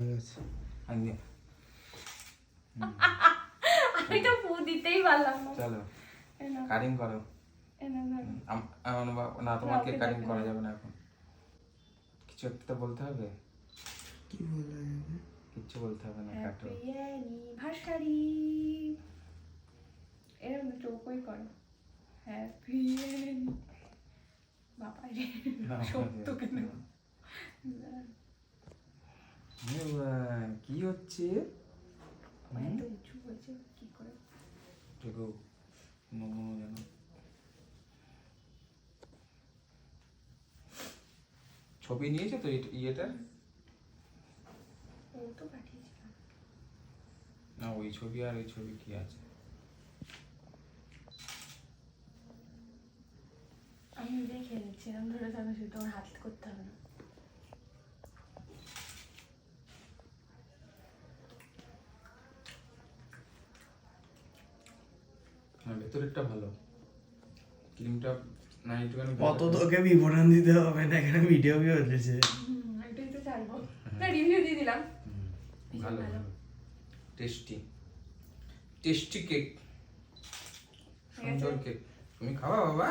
আমি তো পু দিতেই পারলাম না। চলো এনো কাটিং করো। এনো ধরো। না তোমাকে কাটিং করা যাবে না এখন। কিছু একটা তো বলতে হবে। কি বলা যাবে? কিচ্ছু বলতে হবে না, কাটো। Happy anniversary. এরকম চোখই করো। হ্যাপি বাবা রে সত্য কেন? কি হচ্ছে? এত উঁচু হয়েছে কি করে? দেখো নমুনো যেন ছবি নিয়েছে তো ইয়েটা ও তো পাঠিয়েছিলাম না, ওই ছবি আর ওই ছবি কি আছে? আমি নিজেই খেয়ে নিচ্ছিলাম, ধরে থাকা শুধু আমার হাত করতে হবে না। ভেতরেরটা ভালো, ক্রিমটা না একটুখানি অত তোকে বিবরণ দিতে হবে না, এখানে ভিডিও কি হচ্ছে। এটাই তো চাইবো না, রিভিউ দিয়ে দিলাম। ভালো ভালো টেস্টি টেস্টি কেক, সুন্দর কেক। তুমি খাওয়া বাবা।